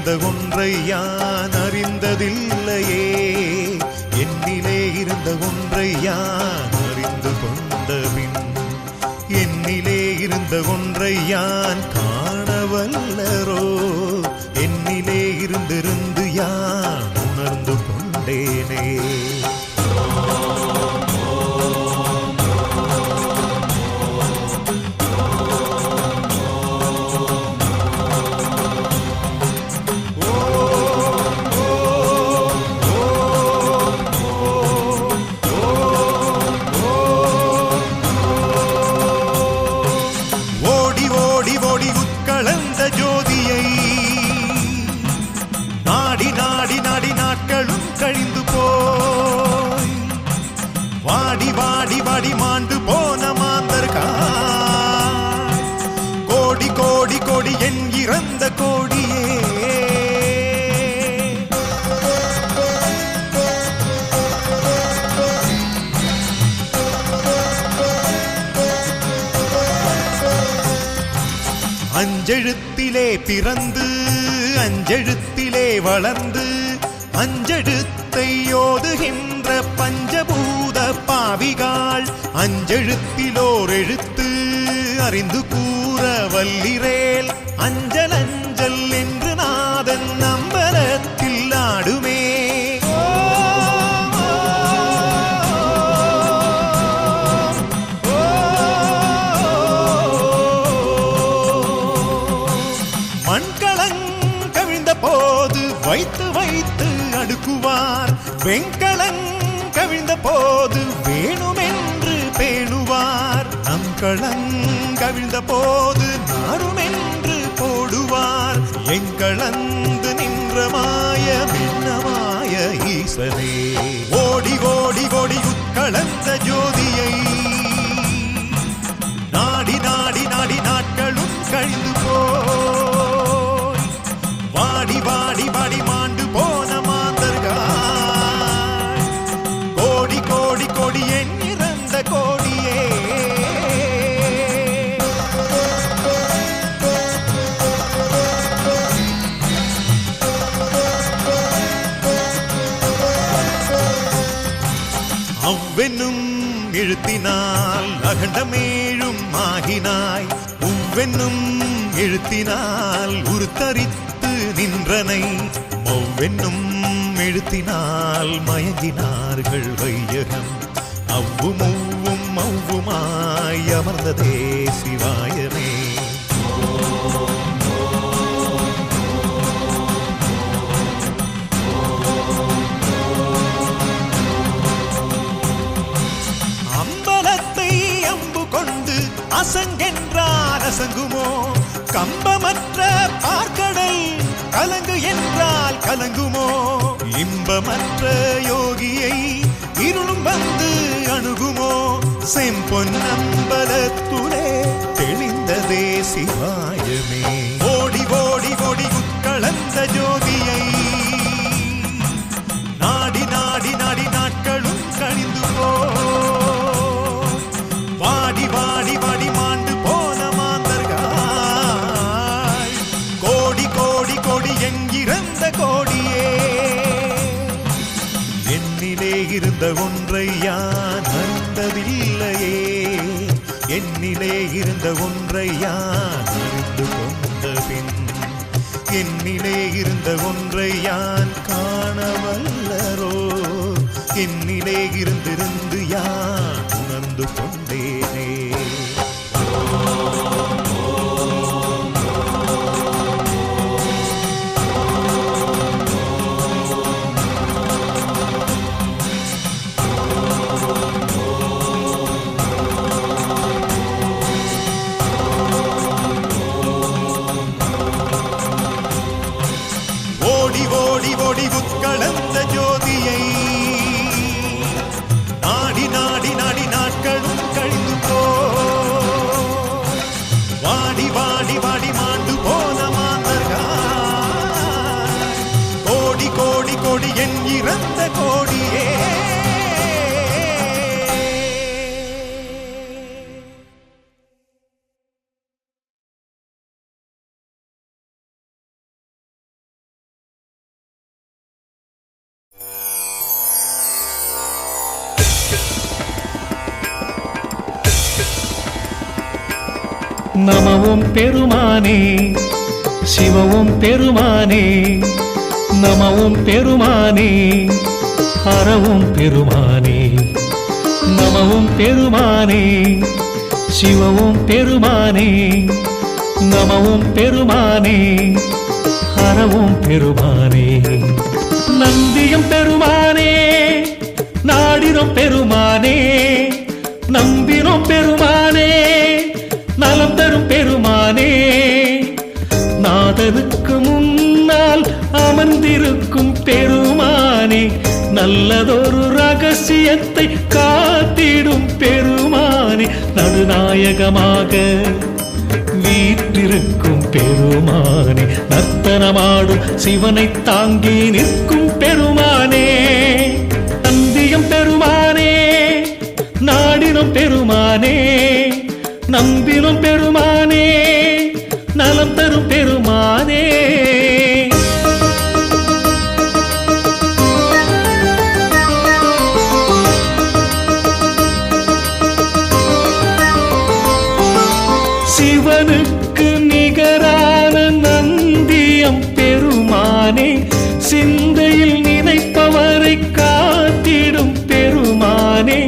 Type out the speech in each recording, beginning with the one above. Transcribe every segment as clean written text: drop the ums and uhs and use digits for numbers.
இருந்த ஒன்றை யான் அறிந்ததில்லையே, என்னிலே இருந்த ஒன்றை யான் அறிந்து கொண்டபின் என்னிலே இருந்த ஒன்றை யான் காணவல்லரோ, என்னிலே இருந்திருந்து யான் உணர்ந்து கொண்டேனே. கலந்த ஜோதியை நாடி நாடி நாடி நாட்களும் கழிந்து போய் வாடி வாடி வாடி மாண்டு போன மாந்தர்கள் கோடி கோடி கோடி என் இறந்த கோடியே. அஞ்செழுத்திலே பிறந்து அஞ்செழுத்திலே வளர்ந்து அஞ்செழுத்தை ஓதுகின்ற பஞ்சபூத பாவிகாள் அஞ்செழுத்திலோர் எழுத்து அறிந்து கூற வல்லிரேல், அஞ்சல் அஞ்சல் என்று நாதன் அம்பலத்தில் ஆடுமே. மண்களங்கவிழ்ந்த போது வைத்து வைத்து அடுக்குவார், வெண்களங்கவிழ்ந்த போது வேணுமென்று பேணுவார், நம் களங்கவிழ்ந்த போது நாருமென்று போடுவார், எங்களந்து நின்ற மாய மின்னமாய ஈசனே. ஓடி ஓடி ஓடி உட்களந்த ஜோதியை நாடி நாடி நாடி நாட்களும் கழிந்து போய் வாடி வாடி வாடி மாண்டு போன மாந்தர்கள் கோடி கோடி கோடி என் இறந்த கோடியே. அவ்வென்னும் எழுத்தினால் அகண்டமேழும் ஆகினாய், உவ்வென்னும் எழுத்தினால் உருத்தரித்து நின்றனை, ஒவ்வென்னும் எழுத்தினால் மயங்கினார்கள் வையகம், அவ்வும் ஒவ்வும் ஒவ்வுமாய் அமர்ந்ததே சிவாயமே. அசங்கென்றால் அசங்குமோ, கம்பமற்ற பார்க்கடல் கலங்கு என்றால் கலங்குமோ, இன்பமற்ற யோகியை இருளும் வந்து அணுகுமோ, செம்பொன்னம்பலத்துளே தெளிந்ததே சிவாயமே. ஓடி ஓடி ஓடி உட்களந்த ஜோதியை நாடி நாடி நாடி நாட்களும் கழிந்து போ வாடி வாடி வாடி மாண்டு போன மாந்தர்கள் கோடி கோடி கோடி எங்கிருந்த கோடியே. என்னிலே இருந்த ஒன்றை யான் அறிந்ததில்லையே, என்னிலே இருந்த ஒன்றை யான் அறிந்து கொண்ட பின் என்னிலே இருந்த ஒன்றை யான் காணவல்லரோ, என்னிலே இருந்திருந்து யான் உணர்ந்து கொண்டேனே. ஓடி ஓடி ஓடி உட்களந்த ஜோதியை நாடி நாடி நாடி நாட்களும் கழிந்து போ வாடி வாடி வாடி மாண்டு போன மாந்தர்கள் கோடி கோடி கோடி என் இறந்த கோடியே. நமவும் பெருமானே சிவவும் பெருமானே நமவும் பெருமானே ஹரவும் பெருமானே நமவும் பெருமானே சிவவும் பெருமானே நமவும் பெருமானே ஹரவும் பெருமானே நந்தியம் பெருமானே நாடினோம் பெருமானே நம்பினோம் பெருமானே நலம் தரும் பெருமானே நாதனுக்கு முன்னால் அமர்ந்திருக்கும் பெருமானே நல்லதொரு ரகசியத்தை காத்திடும் பெருமானே நடுநாயகமாக வீற்றிருக்கும் பெருமானே நர்த்தனமாடும் சிவனை தாங்கி நிற்கும் பெருமானே நந்தியம் பெருமானே நாடினோம் பெருமானே நம்பினோம் பெருமானே நலம் தரும் பெருமானே சிவனுக்கு நிகரான நந்தியம் பெருமானே சிந்தையில் நினைப்பவரை காத்திடும் பெருமானே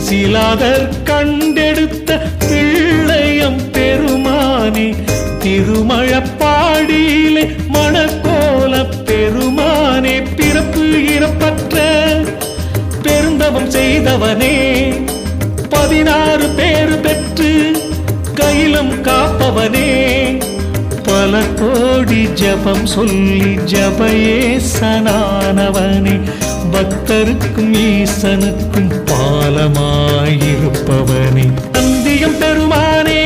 சிலாதர் கண்டெடுத்த பிள்ளையம் பெருமானே திருமழப்பாடியிலே மணக்கோல பெருமானே பிறப்பு இறப்பற்ற பெருந்தவம் செய்தவனே 16 பேரு பெற்று கையிலும் காப்பவனே பல கோடி ஜபம் சொல்லி ஜபயேசனானவனே பக்தருக்கும் ஈசனுக்கும் பாலமாயிருப்பவனே நந்தியம் பெருமானே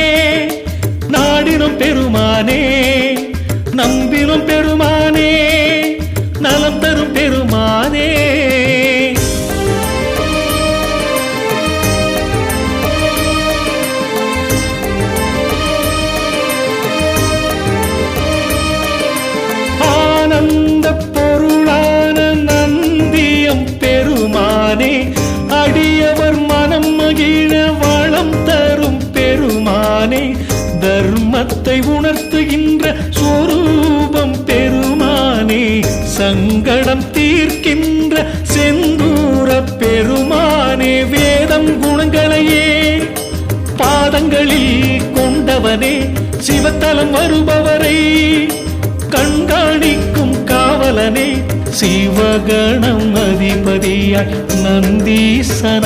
நாடினோம் பெருமானே நம்பினோம் பெருமானே நலம் தரும் பெருமானே ஆனந்த பொருளான நந்தியம் பெருமானே அடியவர் மனம் மகிழ வளம் தரும் பெருமானே தர்மத்தை உணர்த்துகின்ற சொரூபம் பெருமானே சங்கடம் தீர்க்கின்ற செந்தூர பெருமானே வேதம் குணங்களையே பாதங்களில் கொண்டவனே சிவத்தலம் வருபவரை கண்காணிக்கும் காவலனே சிவகணம் அதிபதியாய் நந்தீசனானவனே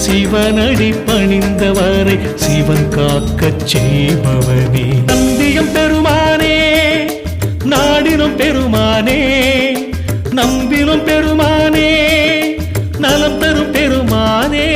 சிவனடி பணிந்தவரை சிவன் காக்கச் செய்பவனே நந்தியம் பெருமானே நாடினோம் பெருமானே நம்பினோம் பெருமானே நலம் தரும் பெருமானே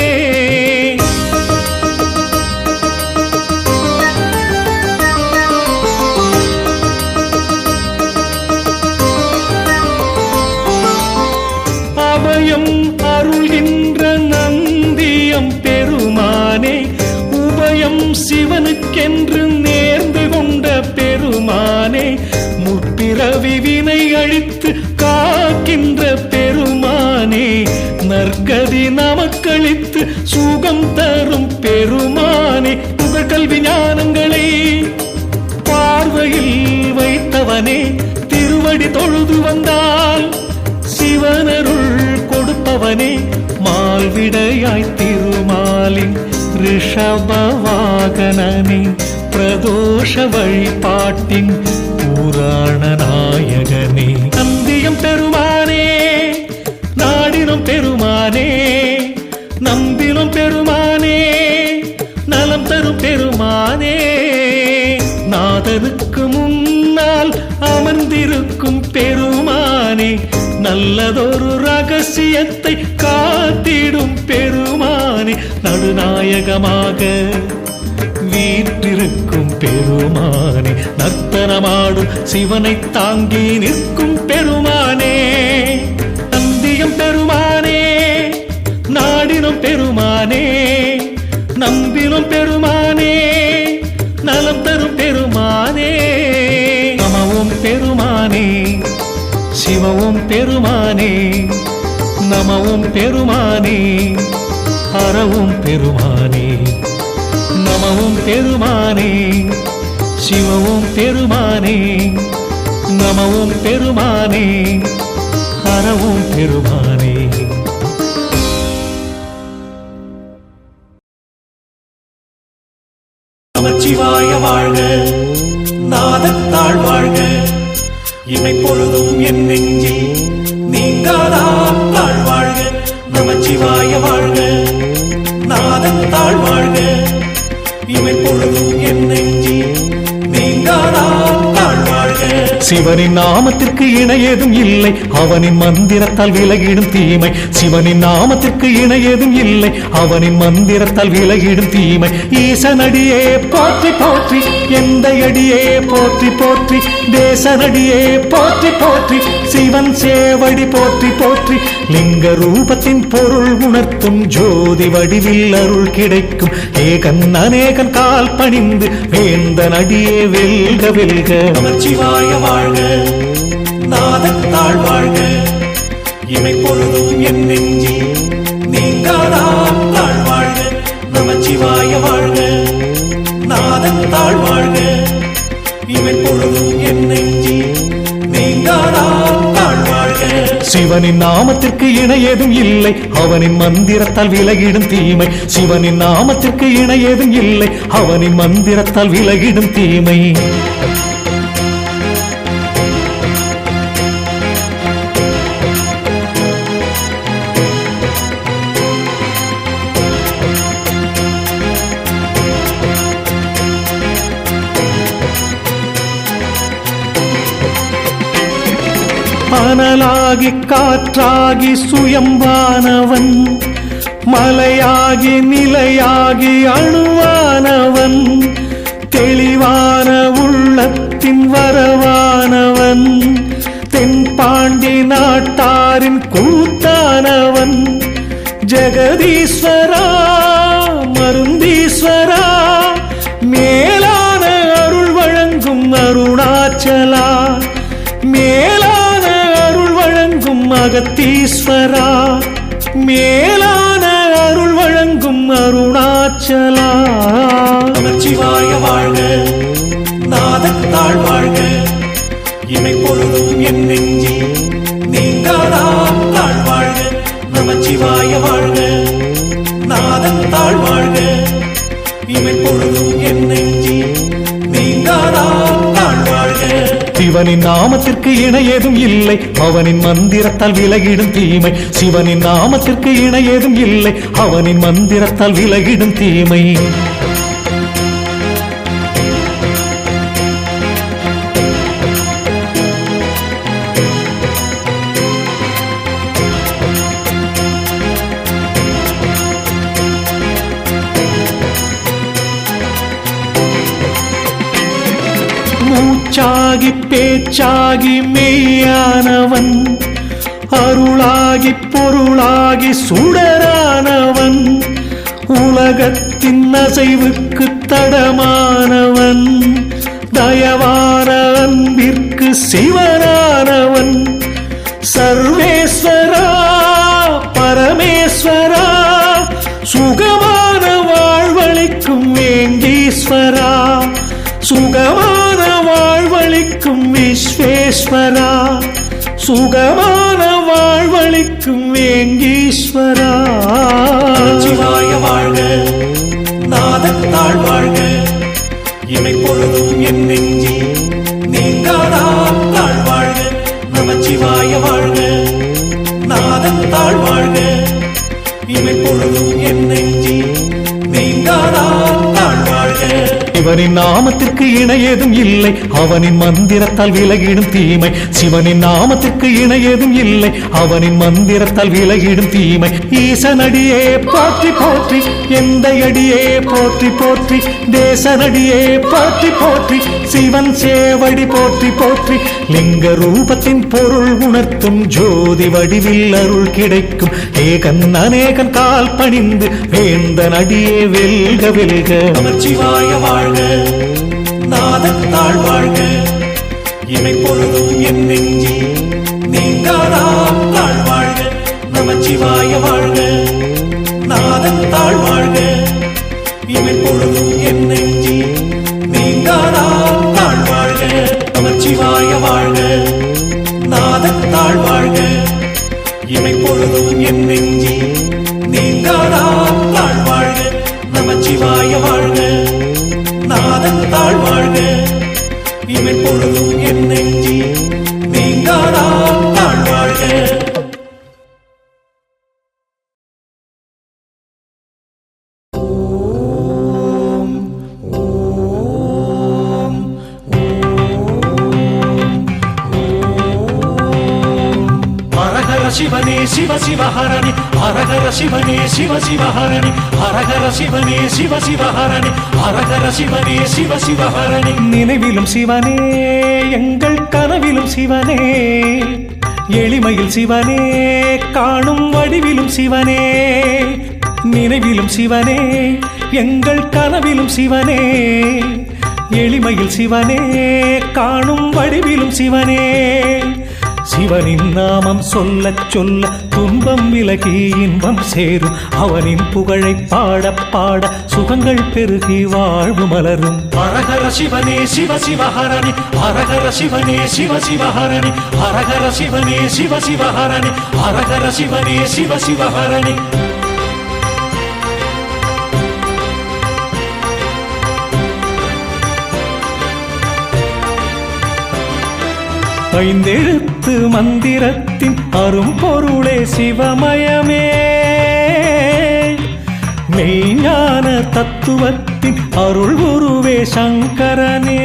அபயம் அருள்கின்ற நந்தியம் பெருமானே உபயம் சிவனுக்கென்று நேர்ந்து கொண்ட பெருமானே முற்பிறவி வினை அழித்து காக்கின்ற பெருமானே நற்கதி நமக்களித்து சுகம் தரும் பெருமானே புகழ்கல்வி ஞானங்களை பார்வையில் வைத்தவனே திருவடி தொழுது வந்தால் சிவனருள் கொடுப்பவனே மால்விடையாய் திருமாலின் ரிஷபவாகனனே பிரதோஷ வழிபாட்டின் புராண நாயகனே நந்தியம் பெருமானே நாடினோம் பெருமானே நம்பினோம் பெருமானே நலம் தரும் பெருமானே நாதனுக்கு முன்னால் அமர்ந்திருக்கும் பெருமானே நல்லதொரு ரகசியத்தை காத்திடும் பெருமானே நடுநாயகமாக வீற்றிருக்கும் பெருமானே நர்த்தனமாடும் சிவனை தாங்கி நிற்கும் பெருமானே நந்தியம் பெருமானே நாடினோம் பெருமானே நம்பினோம் பெருமானே நலம் தரும் பெருமானே நமவும் பெருமானே சிவவும் பெருமானே நமவும் பெருமானே ஹரவும் பெருமானே நம நமவும் பெருமானே சிவவும் பெருமானே நமவும் பெருமானே ஹரவும் பெருமானே. நமச்சிவாய வாழ்க, நாதத்தாள் வாழ்க, இமை பொழுதும் என் நெஞ்சில் நீங்காதாள் வாழ்க. நமச்சிவாய வாழ்க, நாதத்தாள் வாழ்க, இமை பொழுதும் என் நெஞ்சில் நீங்காதாள் வாழ்க. சிவனின் நாமத்திற்கு இணையேதும் இல்லை, அவனின் மந்திரத்தால் விலகிடும் தீமை. சிவனின் நாமத்திற்கு இணையேதும் இல்லை, அவனின் மந்திரத்தால் விலகிடும் தீமை. ஈசனடியே போற்றி போற்றி, எந்த அடியே போற்றி போற்றி, தேசனடியே போற்றி போற்றி, சிவன் சேவடி போற்றி போற்றி. லிங்க ரூபத்தின் பொருள் உணர்த்தும் ஜோதி வடிவில் அருள் கிடைக்கும். ஏகன் அநேகன் கால் பணிந்து வேந்தன் அடியே வெல்க வெல்க. நமச்சிவாய வாழ்க, நாதத்தாள் வாழ்க, இமை பொழுதும் என் நெஞ்சில் நீங்காதாள் வாழ்க. நமச்சிவாய வாழ்க, நாதத்தாள் வாழ்க, இமை பொழுதும் என் நெஞ்சில் நீங்காதாள் வாழ்க. சிவனின் நாமத்திற்கு இணையேதும் இல்லை, அவனின் மந்திரத்தால் விலகிடும் தீமை. சிவனின் நாமத்திற்கு இணையேதும் இல்லை, அவனின் மந்திரத்தால் விலகிடும் தீமை. மணலாகி காற்றாகி சுயம்பானவன், மலையாகி நிலையாகி அணுவானவன், தெளிவான உள்ளத்தின் வரவானவன், தென்பாண்டி நாட்டாரின் கூத்தானவன், ஜெகதீஸ்வரா மருந்தீஸ்வரா, மேலான அருள் வழங்கும் அருணாச்சலா, மேலான அருள் வழங்கும் அகத்தீஸ்வரா, மேலான அருள் வழங்கும் அருணாச்சலா. நமச்சிவாய வாழ்க, நாதத்தாள் வாழ்க, இமை பொழுதும் என் நெஞ்சில் நீங்காதாள் வாழ்க. நமச்சிவாய வாழ்க, நாதத்தாள் வாழ்க, இமை பொழுதும் என் நெஞ்சில் நீங்காதாள் வாழ்க. சிவனின் நாமத்திற்கு இணையேதும் இல்லை, அவனின் மந்திரத்தால் விலகிடும் தீமை. சிவனின் நாமத்திற்கு இணையேதும் இல்லை, அவனின் மந்திரத்தால் விலகிடும் தீமை. மூச்சாகி பேச்சாகி மெய்யானவன், அருளாகி பொருளாகி சுடரானவன், உலகத்தின் அசைவுக்கு தடமானவன், தயவான அன்பிற்கு சிவனானவன், சர்வேஸ்வரா பரமேஸ்வரா, சுகமான வாழ்வளிக்கும் வேங்கீஸ்வரா, சுகமான வாழ்வளிக்கும் விஸ்வேஸ்வரா, சுகமான வாழ்வளிக்கும் வேங்கீஸ்வரா. நமச்சிவாய வாழ்க, நாதத்தாள் வாழ்க, இமை பொழுதும் என் நெஞ்சில் நீங்காதாள் வாழ்க. நமச்சிவாய வாழ்க, நாதத்தாள் வாழ்க, இமை பொழுதும் என் நெஞ்சில் நீங்காதாள் வாழ்க. சிவனின் நாமத்திற்கு இணையேதும் இல்லை, அவனின் மந்திரத்தால் விலகிடும் தீமை. சிவனின் நாமத்திற்கு இணையேதும் இல்லை, அவனின் மந்திரத்தால் விலகிடும் தீமை. ஈசனடியே போற்றி போற்றி, எந்த அடியே போற்றி போற்றி, தேசனடியே போற்றி போற்றி, சிவன் சேவடி போற்றி போற்றி. லிங்க ரூபத்தின் பொருள் உணர்த்தும் ஜோதி வடிவில் அருள் கிடைக்கும். ஏகன் அநேகன் கால் பணிந்து வேந்தன் அடியே வெல்க வெல்க. நமச்சிவாய வாழ்க, நாதத்தாள் வாழ்க, இமை பொழுதும் என் நெஞ்சில் நீங்காதாள் வாழ்க. நமச்சிவாய வாழ்க, நாதத்தாள் வாழ்க, இமை பொழுதும் என் நமச்சிவாய வாழ்க, நாதத்தாள் வாழ்க, இமை பொழுதும் என் நெஞ்சில் நீங்காதாள் வாழ்க, நமச்சிவாய வாழ்க, நாதத்தாள் வாழ்க, இமை பொழுதும் என் நெஞ்சில் நீங்காதாள் வாழ்க. சிவனே சிவ சிவஹரணி ஹரஹர சிவனே சிவ சிவஹரணி ஹரஹர சிவனே சிவ சிவஹரணி ஹரஹர சிவனே சிவ சிவஹரணி. நினைவிலும் சிவனே எங்கள் கனவிலும் சிவனே, எளிமையில் சிவனே காணும் வடிவிலும் சிவனே. நினைவிலும் சிவனே எங்கள் கனவிலும் சிவனே, எளிமையில் சிவனே காணும் வடிவிலும் சிவனே. சிவனின் நாமம் சொல்ல சொல்ல துன்பம் விலகி இன்பம் சேரும், அவனின் புகழை பாட பாட சுகங்கள் பெருகி வாழ்வு மலரும். ஹரஹர சிவனே சிவ சிவஹரணி ஹரஹர சிவனே சிவ சிவஹரணி ஹரஹர சிவனே சிவ சிவஹரணி ஹரஹர சிவனே சிவ சிவஹரணி. ஐந்தெழுத்து மந்திரத்தின் அரும்பொருளே சிவமயமே, மெய்ஞான தத்துவத்தின் அருள் குருவே சங்கரனே.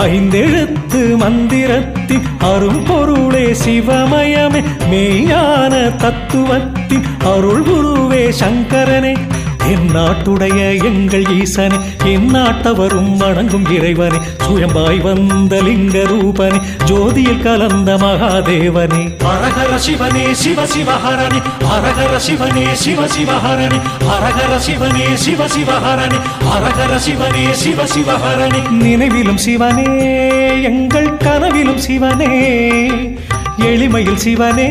ஐந்தெழுத்து மந்திரத்தின் அரும்பொருளே சிவமயமே, மெய்ஞான தத்துவத்தின் அருள் குருவே சங்கரனே. எந்நாட்டுடைய எங்கள் ஈசனே, எந்நாட்டவரும் வணங்கும் இறைவனே, சுயம்பாய் வந்த லிங்க ரூபனே, ஜோதியில் கலந்த மகாதேவனே. ஹரஹர சிவனே சிவ சிவஹரணி ஹரஹர சிவனே சிவ சிவஹரணி ஹரஹர சிவனே சிவ சிவஹரணி ஹரஹர சிவனே சிவ சிவஹரணி. நினைவிலும் சிவனே எங்கள் கனவிலும் சிவனே, எளிமையில் சிவனே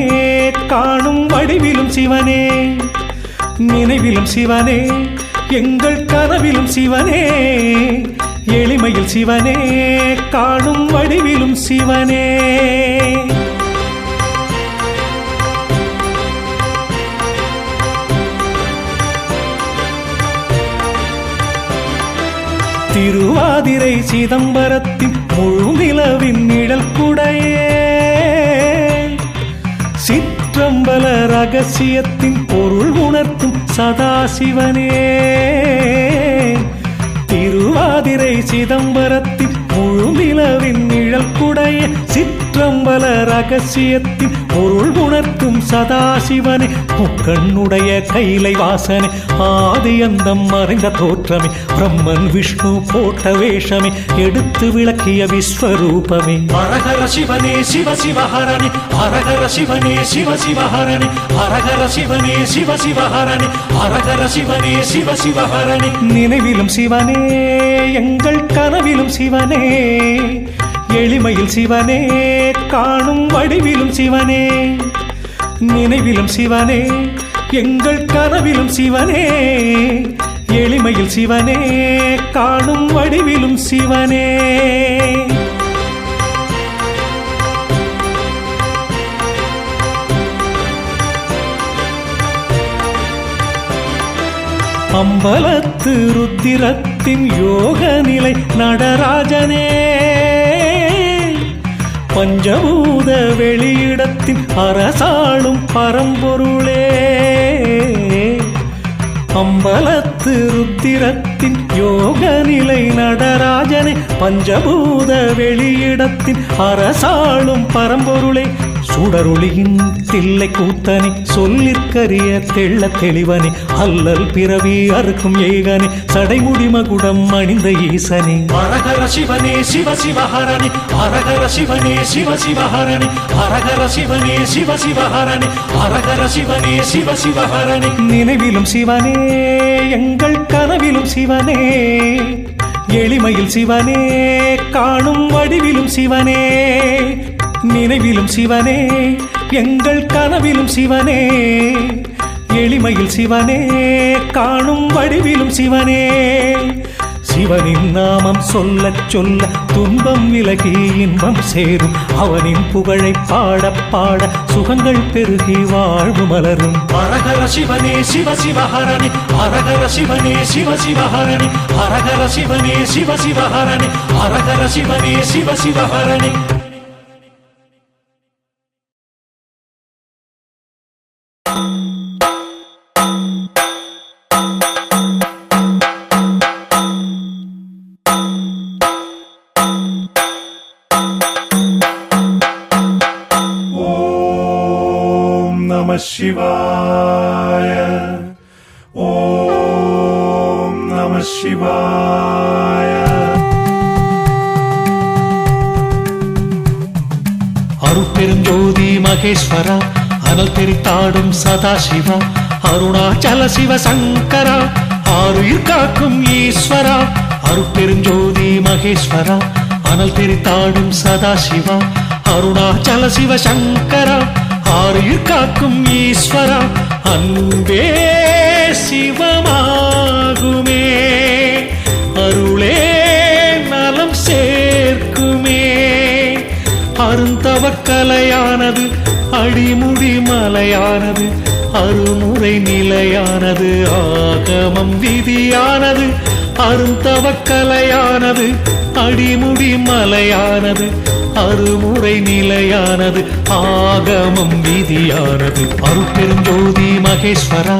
காணும் வடிவிலும் சிவனே. நினைவிலும் சிவனே எங்கள் கனவிலும் சிவனே, எளிமையில் சிவனே காணும் வடிவிலும் சிவனே. திருவாதிரை சிதம்பரத்தின் முழு நிலவின் நிழல் குடையே, சிற்றம்பல ரகசியத்தின் பொருள் உணர்த்தும் சதாசிவனே. திருவாதிரை சிதம்பரத்தின் முழு நிலவின் நிழல் குடைய, சிற்றம்பல ரகசியத்தின் பொருள் உணர்த்தும் சதாசிவனே. முக்கண்ணுடைய கைலை வாசனே, ஆதி அந்தம் மறைந்த தோற்றமே, பிரம்மன் விஷ்ணு போட்ட வேஷமே, எடுத்து விளக்கிய விஸ்வரூபமே. ஹரஹர சிவனே சிவ சிவஹரணி ஹரஹர சிவனே சிவ சிவஹரணி ஹரஹர சிவனே சிவ சிவஹரணி ஹரஹர சிவனே சிவ சிவஹரணி. நினைவிலும் சிவனே எங்கள் கனவிலும் சிவனே, எளிமையில் சிவனே காணும் வடிவிலும் சிவனே. நினைவிலும் சிவனே எங்கள் கனவிலும் சிவனே, எளிமையில் சிவனே காணும் வடிவிலும் சிவனே. அம்பலத்து ருத்திரத்தின் யோக நிலை நடராஜனே, பஞ்சபூத வெளியிடத்தின் அரசாளும் பரம்பொருளே. அம்பலத்து ருத்திரத்தின் யோக நிலை நடராஜனே, பஞ்சபூத வெளியிடத்தின் அரசாளும் பரம்பொருளே. சுடரொளியின் தில்லை கூத்தனே, சொல்லிற்கரிய தெள்ள தெளிவனே, அல்லல் பிறவி அறுக்கும் ஏகனே, சடைமுடி மகுடம் அணிந்த ஈசனே. ஹரஹர சிவனே சிவ சிவஹரணி ஹரஹர சிவனே சிவ சிவஹரணி ஹரஹர சிவனே சிவ சிவஹரணி ஹரஹர சிவனே சிவ சிவஹரணி. நினைவிலும் சிவனே எங்கள் கனவிலும் சிவனே, எளிமையில் சிவனே காணும் வடிவிலும் சிவனே. நினைவிலும் சிவனே எங்கள் கனவிலும் சிவனே, எளிமையில் சிவனே காணும் வடிவிலும் சிவனே. சிவனின் நாமம் சொல்ல சொல்ல துன்பம் விலகி இன்பம் சேரும். அவனின் புகழை பாட பாட சுகங்கள் பெருகி வாழ்வு மலரும். ஹரஹர சிவனே சிவ சிவஹரணி ஹரஹர சிவனே சிவ சிவஹரணி ஹரஹர சிவனே சிவ சிவஹரணி ஹரஹர சிவனே சிவ சிவஹரணி. शिवाय ॐ नमः शिवाय. அருட்பெருஞ்சோதி மகேஸ்வரா அனல் தெரித்தாடும் சதாசிவா அருணாச்சல சிவ சங்கரா ஆருயிர் காக்கும் ஈஸ்வரா. அருட்பெருஞ்சோதி மகேஸ்வரா அனல் தெரித்தாடும் சதாசிவா அருணாச்சல சிவ சங்கரா ஆருயிர் காக்கும் ஈஸ்வரா. அன்பே சிவமாகுமே அருளே நலம் சேர்க்குமே. அருந்தவக்கலையானது அடிமுடி மலையானது அருமுறை நிலையானது ஆகமம் விதியானது. அருந்தவக்கலையானது அடிமுடி மலையானது அருமுறை நிலையானது ஆகமம் விதியானது. அருட்பெருஞ்சோதி மகேஸ்வரா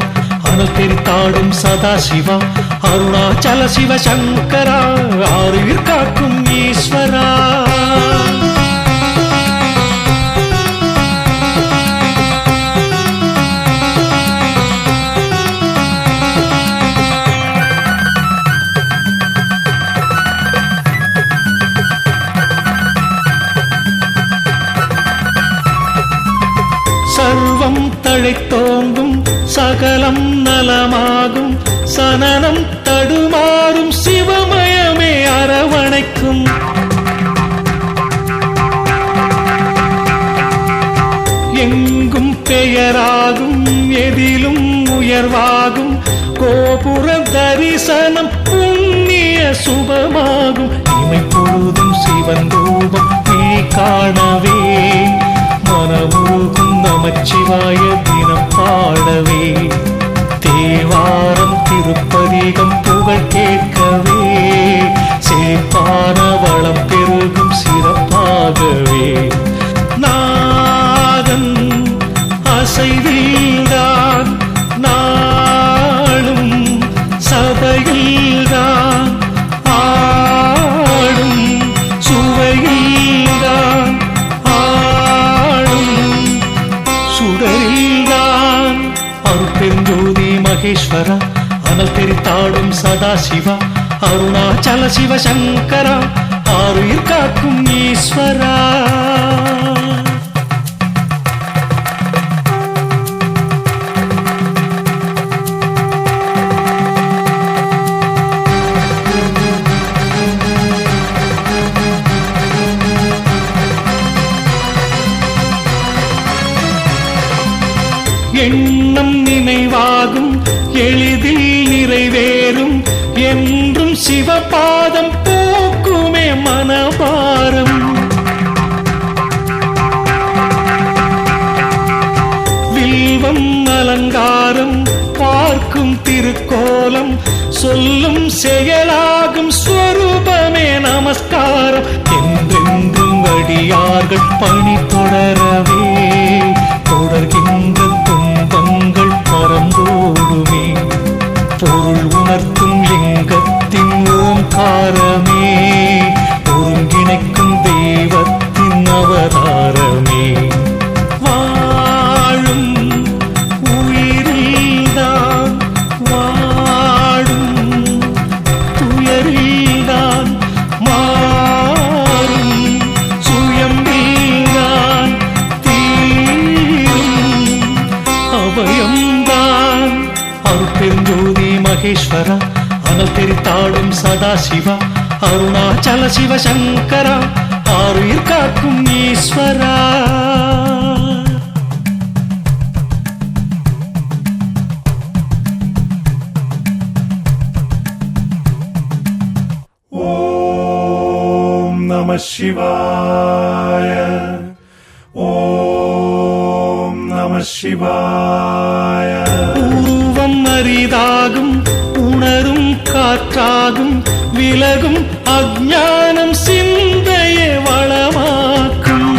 அனல் தெரித்தாடும் சதாசிவா அருணாச்சல சிவ சங்கரா ஆருயிர் காக்கும் ஈஸ்வரா. சர்வம் தழைத்தோங்கும் சகலம் நலமாகும் சனனம் தடுமாறும் சிவமயமே அரவணைக்கும். எங்கும் பெயராகும் எதிலும் உயர்வாகும் கோபுர தரிசனம் புண்ணிய சுபமாகும். இமை பொழுதும் சிவன் ரூபம் நீ காணவே மனமுருகும் நமச்சிவாய தினம் பாடவே தேவாரம் திருப்பதிகம் புகழ் கேட்கவே சேப்பான வளம் பெருகும் சிறப்பாகவே. நாதன் அசைவில்தான் நாளும் சபையில்தான் ஆடும் சுவையில்தான் சுடரில்தான். அருட்பெருஞ்சோதி மகேஸ்வரா அனல் தெரித்தாடும் சதாசிவா அருணாச்சல சிவ சங்கரா ஆருயிர் காக்கும் ஈஸ்வரா. எண்ணம் நினைவாகும் எளிதில் நிறைவேறும் என்றும் சிவபாதம் போக்குமே மனபாரம். வில்வம் அலங்காரம் பார்க்கும் திருக்கோலம் சொல்லும் செயலாகும் ஸ்வரூபமே நமஸ்காரம். என்றென்றும் அடியார்கள் பணி தொடரவே தொடர்கின்ற துன்பங்கள் பரந்தோடுமே. பொருள் உணர்த்தும் லிங்கத்தின் ஓங்காரமே ஒருங்கிணைக்கும் தெய்வத்தின் அவதாரமே. வாழும் உயிரில்தான் வாடும் துயரில்தான் மாறும் சுயம்பில்தான் அபயம்தான். அருட்பெருஞ்சோதி மகேஸ்வரா அனல் தெரித்தாடும் சதாசிவா அருணாச்சல சிவ சங்கரா ஆருயிர் காக்கும் ஈஸ்வரா. நம சிவாய. ஓம் நம சிவாய. உருவம் அரிதாகும் உணரும் காற்றாகும் விலகும் அஞ்ஞானம் சிந்தையை வளமாக்கும்.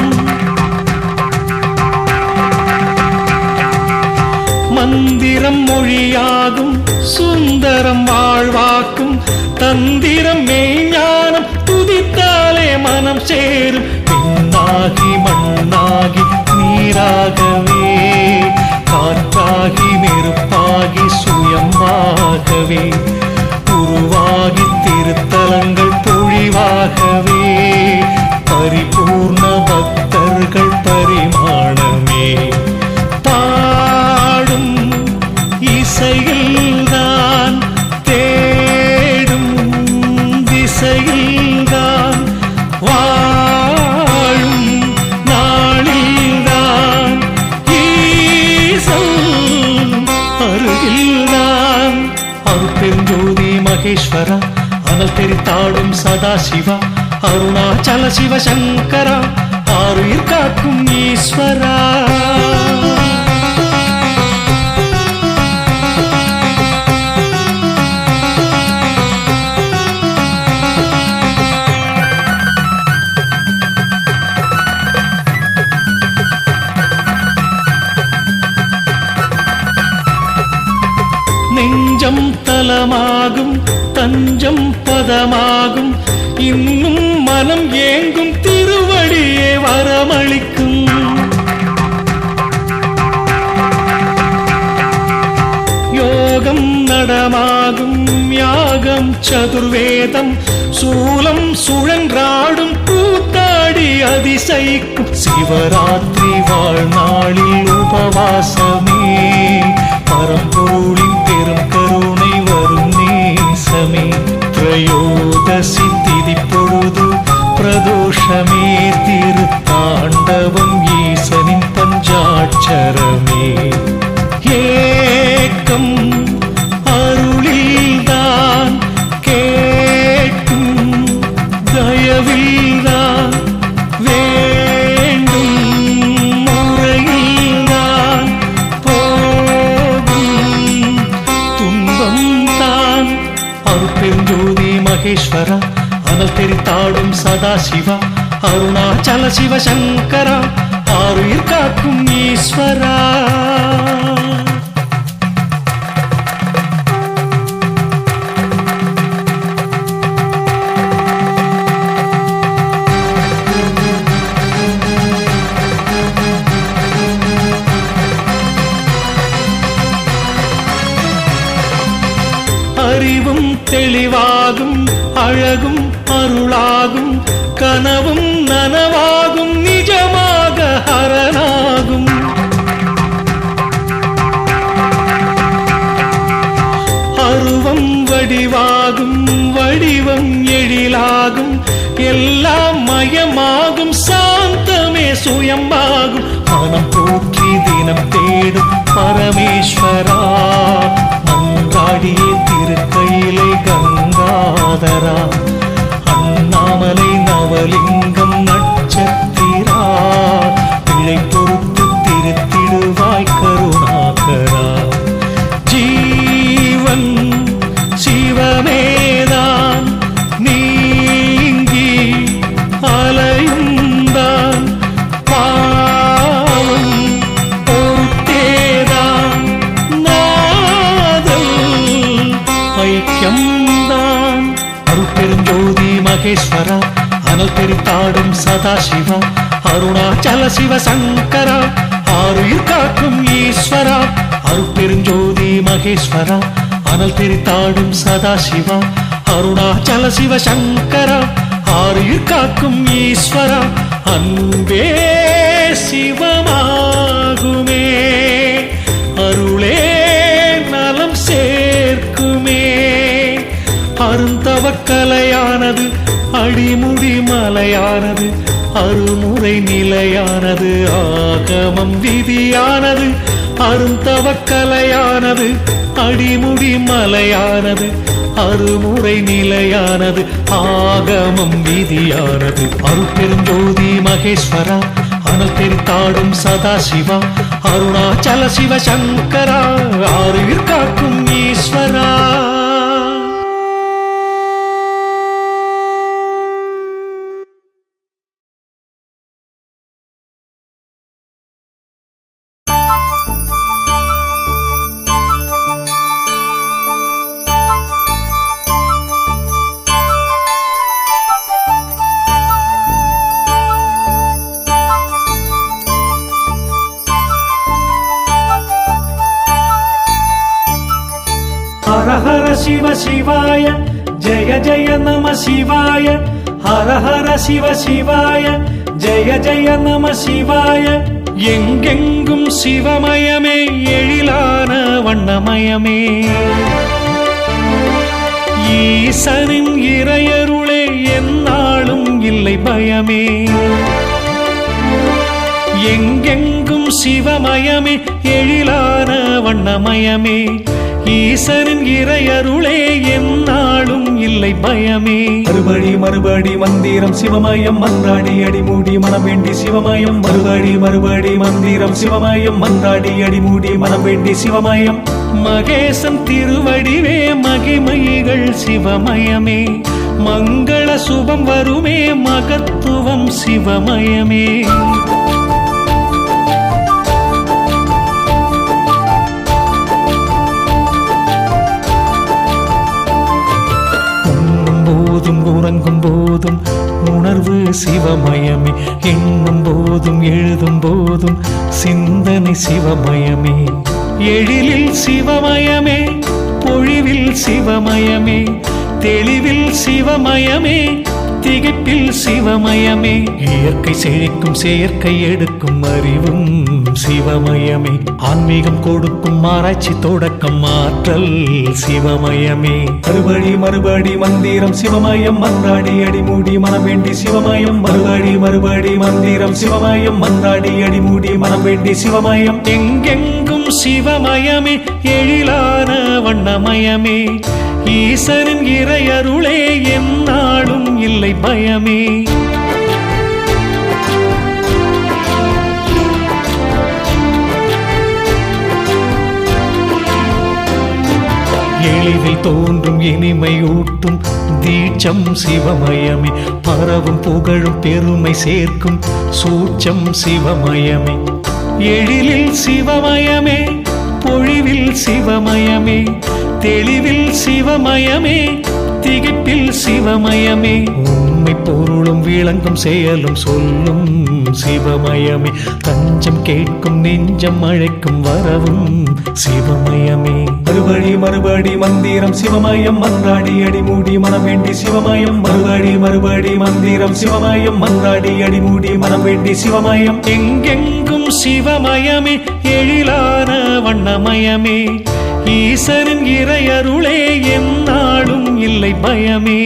மந்திரம் மொழியாகும் சுந்தரம் வாழ்வாக்கும் தந்திரம் மெய்ஞானம் துதித்தாலே மனம் சேரும். பெண்ணாகி மண்ணாகி நீராகவே காற்றாகி நெருப்பாகி சுயமாகவே உருவாகி திருத்தலங்கள் பொழிவாகவே பரிபூர்ண பக்தர்கள் பரிமாணமே. பாடும் இசையில்தான் தேடும் திசையில்தான் வாழும் நாளில்தான் ஈசன் அருகில்தான். அருட்பெருஞ்சோதி மகேஸ்வரா அனல் தெரித்தாடும் சதாசிவா அருணாச்சல சிவசங்கரா ஆருயிர் காக்கும் ஈஸ்வரா. நெஞ்சம் தலமாகும் தஞ்சம் பதமாகும் இன்னும் மனம் ஏங்கும் திருவடியே வரமளிக்கும். யோகம் நடமாகும் யாகம் சதுர்வேதம் சூலம் சுழன்றாடும் கூத்தாடி அதிசயிக்கும். சிவராத்திரி வாழ்நாளில் உபவாசமே பரம்பொருளின் பெரும் கருணை வரும் நேசமே. திரையோதசி திதி பொழுது பிரதோஷமே திருத்தாண்டவம் ஈசனின் பஞ்சாட்சரமே. ஏக்கம் அருளில்தான் கேட்கும் தயவில்தான் வேண்டும் முறையில்தான் போகும் துன்பம் தான். அருட்பெருஞ்சோதி மகேஸ்வரா அனல் தெரித்தாடும் சதாசிவா அருணாச்சல சிவசங்கரா ஆருயிர் காக்கும் ஈஸ்வரா. அறிவும் தெளிவாகும் அழகும் அருளாகும் கனவும் நனவாகும் நிஜமாக ஹரனாகும். அருவம் வடிவாகும் வடிவம் எழிலாகும் எல்லாம் மயமாகும் சாந்தமே சுயமாகும். மனம் போற்றி தினம் தேடும் பரமேஸ்வரா மன்றாடியே திருக்கையிலை கங்காதரா அண்ணாமலை நவலிங்கம் நட்சத்திரா பிழை பொறுத்து திருத்திடுவாய் கருணாகரா. ஜீவன் சிவமேதான் நீங்கி அலையுந்தான் பாவம் பொறுத்தேதான் நாதல் ஐக்கியம்தான். அருட்பெருஞ்சோதி மகேஸ்வரா அனல் தெரித்தாடும் சதாசிவா அருணாச்சல சிவசங்கரா ஆருயிர் காக்கும் ஈஸ்வரா. அருட்பெருஞ்சோதி மகேஸ்வரா அனல் தெரித்தாடும் சதாசிவா அருணாச்சல சிவசங்கரா ஆருயிர் காக்கும் ஈஸ்வரா. அன்பே சிவமாகுமே அருளே நலம் சேர்க்குமே. அருந்தவக்கலையானது அடிமுடி மலையானது அருமுறை நிலையானது ஆகமம் விதியானது. அருந்தவக்கலையானது அடிமுடி மலையானது அருமுறை நிலையானது ஆகமம் விதியானது அருட்பெருஞ்சோதி மகேஸ்வரா அனல் தெரித்தாடும் சதாசிவா அருணாச்சல சிவ சங்கரா ஆறுயிர் காக்கும் ஈஸ்வரா. ஹர ஹர சிவ சிவாய ஜெய ஜெய நம சிவாய ஹர ஹர சிவ சிவாய ஜெய ஜெய நம சிவாய. எங்கெங்கும் சிவமயமே எழிலான வண்ணமயமே ஈசனின் இறையருளே எந்நாளும் இல்லை பயமே. எங்கெங்கும் சிவமயமே எழிலான வண்ணமயமே ஈசனின் இறையருளே எந்நாளும் இல்லை பயமே. மறுபடி மறுபடி மந்திரம் சிவமயம் மன்றாடி அடிமூடி மனம் வேண்டி சிவமயம் மறுபடி மறுபடி மந்திரம் சிவமயம் மன்றாடி அடிமூடி மனம் வேண்டி சிவமயம். மகேசன் திருவடிவே மகிமைகள் சிவமயமே மங்கள சுபம் வருமே மகத்துவம் சிவமயமே. உறங்கும் போதும் உணர்வு சிவமயமே எண்ணும் போதும் எழுதும் போதும் சிந்தனை சிவமயமே. எழிலில் சிவமயமே பொழிவில் சிவமயமே தெளிவில் சிவமயமே திகைப்பில் சிவமயமே. இயற்கை செழிக்கும் செயற்கை எடுக்கும் அறிவும் சிவமயமே ஆன்மீகம் கொடுக்கும் ஆராய்ச்சி தொடக்கம் ஆற்றல் சிவமயமே. மறுபடி மறுபடி மந்திரம் சிவமயம் மன்றாடி அடிமூடி மனம் வேண்டி சிவமயம் மறுபடி மறுபடி மந்திரம் சிவமயம் மன்றாடி அடிமூடி மனம் வேண்டி சிவமயம். எங்கெங்கும் சிவமயமே எழிலான வண்ணமயமே ஈசனின் இறையருளே எந்நாளும் இல்லை பயமே. எளிதில் தோன்றும் இனிமை ஊட்டும் தீட்சம் சிவமயமே பரவும் புகழும் பெருமை சேர்க்கும் சூட்சம் சிவமயமே. எழிலில் சிவமயமே பொழிவில் சிவமயமே தெளிவில் சிவமயமே திகைப்பில் சிவமயமே. உண்மை பொருளும் விளங்கும் செயலும் சொல்லும் சிவமயமே தஞ்சம் கேட்கும் நெஞ்சம் அழைக்கும் வரவும் சிவமயமே. மறுபடி மறுபடி மந்திரம் சிவமயம் மன்றாடி அடிமூடி மனம் வேண்டி சிவமயம் மறுபடி மறுபடி மந்திரம் சிவமயம் மன்றாடி அடிமூடி மனம் வேண்டி சிவமயம். எங்கெங்கும் சிவமயமே எழிலான வண்ணமயமே ஈசனின் இறையருளே எந்நாளும் இல்லை பயமே.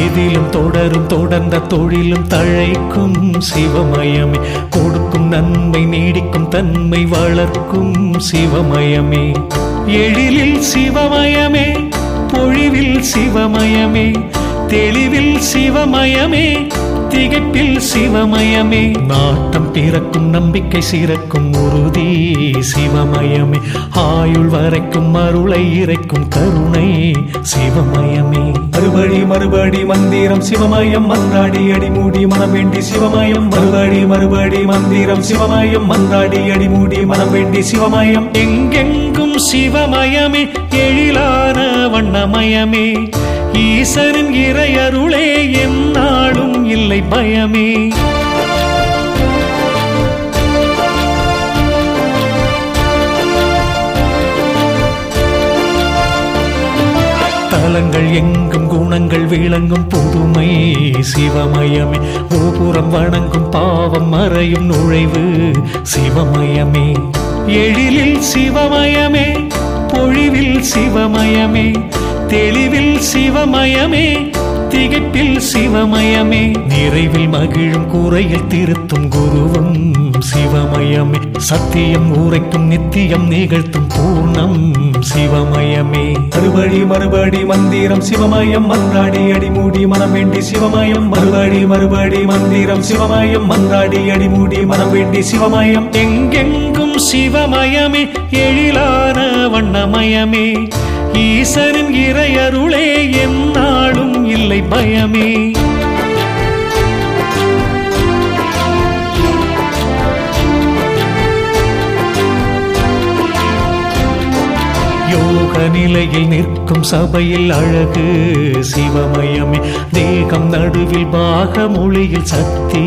எதிலும் தொடரும் தொடர்ந்த தொழிலும் தழைக்கும் சிவமயமே கொடுக்கும் நன்மை நீடிக்கும் தன்மை வளர்க்கும் சிவமயமே. எழிலில் சிவமயமே பொழிவில் சிவமயமே தெளிவில் சிவமயமே திகைப்பில் சிவமயமே. நாட்டம் பிறக்கும் நம்பிக்கை சிறக்கும் உறுதி சிவமயமே ஆயுள் வரைக்கும் அருளை இறைக்கும் கருணை சிவமயமே. மறுபடி மறுபடி மந்திரம் சிவமயம் மன்றாடி அடிமூடி மனம் வேண்டி சிவமயம் மறுபடி மறுபடி மந்திரம் சிவமயம் மன்றாடி அடிமூடி மனம் வேண்டி சிவமயம். எங்கெங்கும் சிவமயமே எழிலான வண்ணமயமே ஈசனின் இறையருளே எந்நாளும் இல்லை பயமே. தலங்கள் எங்கும் குணங்கள் விளங்கும் புதுமை சிவமயமே கோபுரம் வணங்கும் பாவம் மறையும் நுழைவு சிவமயமே. எழிலில் சிவமயமே பொழிவில் சிவமயமே தெளிவில் சிவமயமே திகைப்பில் சிவமயமே நிறைவில் மகிழும் குறையில் திருத்தும் குருவும் சிவமயமே சத்தியம் உரைக்கும் நித்தியம் நிகழ்த்தும் பூர்ணம் சிவமயமே மறுபடி மறுபடி மந்திரம் சிவமயம் மன்றாடி அடிமூடி மனம் வேண்டி சிவமயம் மறுபடி மறுபடி மந்திரம் சிவமயம் மன்றாடி அடிமூடி மனம் வேண்டி சிவமயம் எங்கெங்கும் சிவமயமே எழிலான வண்ணமயமே ஈசனின் இறையருளே எந்நாளும் இல்லை பயமே யோக நிலையில் நிற்கும் சபையில் அழகு சிவமயமே தேகம் நடுவில் பாக மொழியில் சக்தி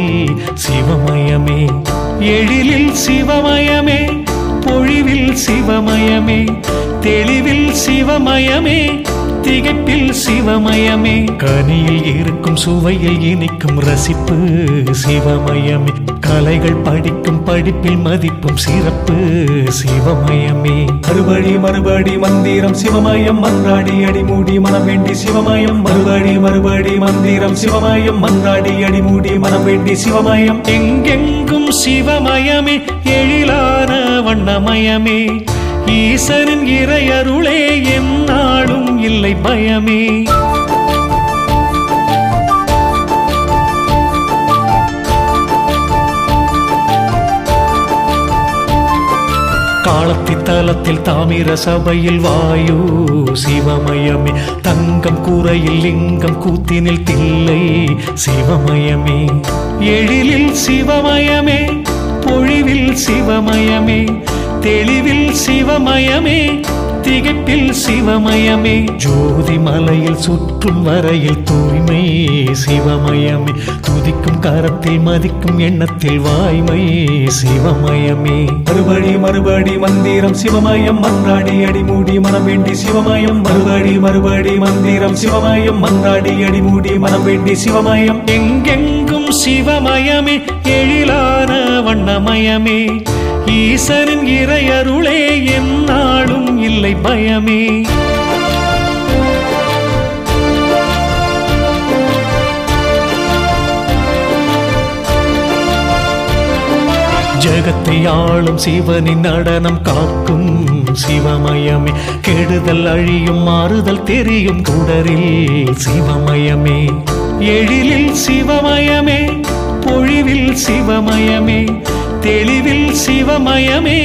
சிவமயமே எழிலில் சிவமயமே பொழிவில் சிவமயமே தெளிவில் சிவமயமே திகைப்பில் சிவமயமே கனியில் இருக்கும் சுவையில் இனிக்கும் ரசிப்பு சிவமயமே கலைகள் படிக்கும் படிப்பில் மதிப்பும் சிறப்பு சிவமயமே மறுபடி மறுபடி மந்திரம் சிவமயம் மன்றாடி அடிமூடி மனம் வேண்டி சிவமயம் மறுபடி மறுபடி மந்திரம் சிவமயம் மன்றாடி அடிமூடி மனம் வேண்டி சிவமயம் எங்கெங்கும் சிவமயமே எழிலான வண்ணமயமே ஈசனின் இறையருளே எந்நாளும் இல்லை பயமே காலத்தி தலத்தில் தாமிர சபையில் வாயு சிவமயமே தங்கம் கூரையில் லிங்கம் கூத்தினில் தில்லை சிவமயமே எழிலில் சிவமயமே பொழிவில் சிவமயமே தெளிவில் சிவமயமே திகைப்பில் சிவமயமே ஜோதி மலையில் சுற்றும் வரையில் தூய்மை சிவமயமே துதிக்கும் கரத்தில் மதிக்கும் எண்ணத்தில் வாய்மை சிவமயமே மறுபடி மறுபடி மந்திரம் சிவமயம் மன்றாடி அடிமூடி மனம் வேண்டி சிவமயம் மறுபடி மறுபடி மந்திரம் சிவமயம் மன்றாடி அடிமூடி மனம் வேண்டி சிவமயம் எங்கெங்கும் சிவமயமே எழிலான வண்ணமயமே ஈசனின் இறையருளே எந்நாளும் இல்லை பயமே ஜகத்தை ஆளும் சிவனின் நடனம் காக்கும் சிவமயமே கெடுதல் அழியும் மாறுதல் தெரியும் குடரில் சிவமயமே எழிலில் சிவமயமே பொழிவில் சிவமயமே தெளிவில் சிவமயமே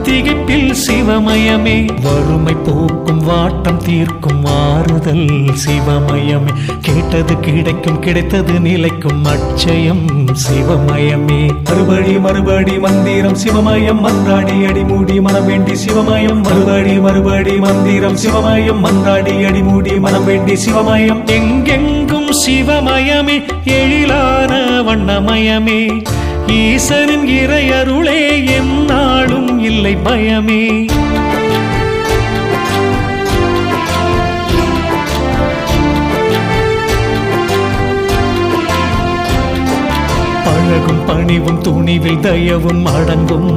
திகைப்பில் சிவமயமே வறுமை போக்கும் வாட்டம் தீர்க்கும் ஆறுதல் சிவமயமே கேட்டது கிடைக்கும் கிடைத்தது நிலைக்கும் அட்சயம் சிவமயமே மறுபடி மறுபடி மந்திரம் சிவமயம் மன்றாடி அடிமூடி மனம் வேண்டி சிவமயம் மறுபடி மறுபடி மந்திரம் சிவமயம் மன்றாடி அடிமூடி மனம் வேண்டி சிவமயம் எங்கெங்கும் சிவமயமே எழிலான வண்ணமயமே ஈசனின் இறையருளே எந்நாளும் இல்லை பயமே பழகும் பணிவும் துணிவில் தயவும் அடங்கும்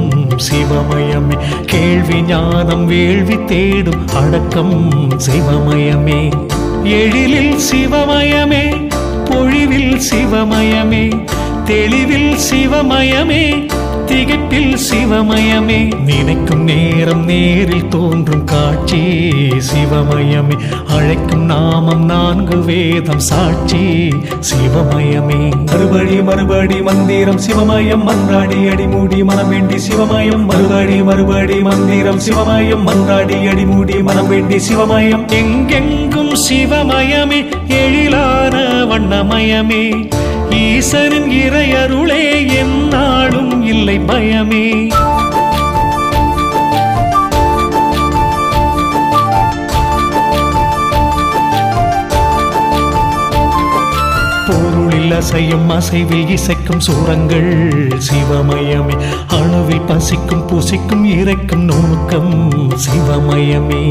சிவமயமே கேள்வி ஞானம் வேள்வி தேடும் அடக்கம் சிவமயமே எழிலில் சிவமயமே பொழிவில் சிவமயமே தெளிவில் சிவமயமே திகைப்பில் சிவமயமே நினைக்கும் நேரம் நேரில் தோன்றும் காட்சி சிவமயமே அழைக்கும் நாமம் 4 வேதம் சாட்சி சிவமயமே மறுபடி மறுபடி மந்திரம் சிவமயம் மன்றாடி அடிமூடி மனம் வேண்டி சிவமயம் மறுபடி மறுபடி மந்திரம் சிவமயம் மன்றாடி அடிமூடி மனம் வேண்டி சிவமயம் எங்கெங்கும் சிவமயமே எழிலான வண்ணமயமே ஈசனின் இறையருளே எந்நாளும் இல்லை பயமே பொருளில் அசையும் அசைவில் இசைக்கும் சூரங்கள் சிவமயமே அணுவில் பசிக்கும் புசிக்கும் இறைக்கும் நுணுக்கம் சிவமயமே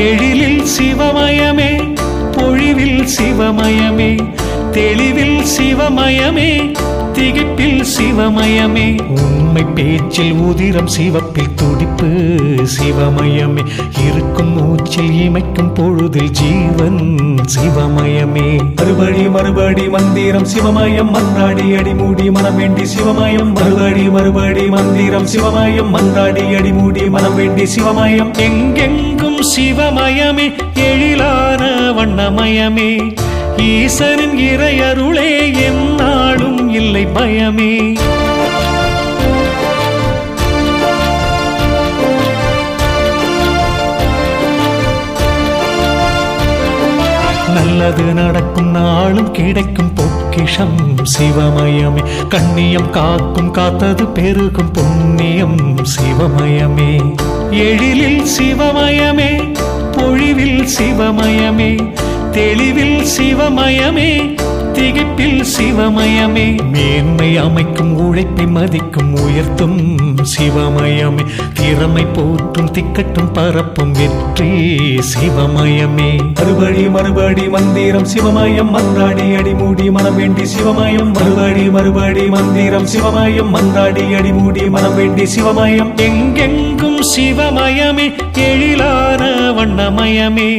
எழிலில் சிவமயமே பொழிவில் சிவமயமே தெளிவில் சிவமயமே திகைப்பில் சிவமயமே உண்மை பேச்சில் உதிரம் சிவப்பில் துடிப்பு சிவமயமே இருக்கும் மூச்சில் இமைக்கும் பொழுதில் ஜீவன் சிவமயமே மறுபடி மறுபடி மந்திரம் சிவமயம் மன்றாடி அடிமூடி மனம் வேண்டி சிவமயம் மறுபடி மறுபடி மந்திரம் சிவமயம் மன்றாடி அடிமூடி மனம் வேண்டி சிவமயம் எங்கெங்கும் சிவமயமே எழிலான வண்ணமயமே ஈசனின் இறையருளே எந்நாளும் இல்லை பயமே நல்லது நடக்கும் நாளும் கிடைக்கும் பொக்கிஷம் சிவமயமே கண்ணியம் காக்கும் காத்தது பெருகும் புண்ணியம் சிவமயமே எழிலில் சிவமயமே பொழிவில் சிவமயமே தெளிவில் சிவமயமே திகைப்பில் சிவமயமே மேன்மை அமைக்கும் உழைப்பை மதிக்கும் உயர்த்தும் சிவமயமே திறமை போற்றும் திக்கட்டும் பரப்பும் வெற்றி சிவமயமே மறுபடி மறுபடி மந்திரம் சிவமயம் மன்றாடி அடிமூடி மனம் வேண்டி சிவமயம் மறுபடி மறுபடி மந்திரம் சிவமயம் மன்றாடி அடிமூடி மனம் வேண்டி சிவமயம் எங்கெங்கும் சிவமயமே எழிலான வண்ணமயமே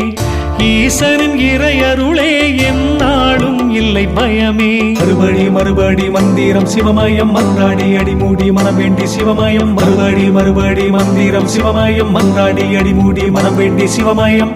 ஈசனின் இறையருளே எந்நாளும் இல்லை பயமே மறுபடி மறுபடி மந்திரம் சிவமயம் மன்றாடி அடிமூடி மனம் வேண்டி சிவமயம் மறுபடி மறுபடி மந்திரம் சிவமயம் மன்றாடி அடிமூடி மனம் வேண்டி சிவமயம்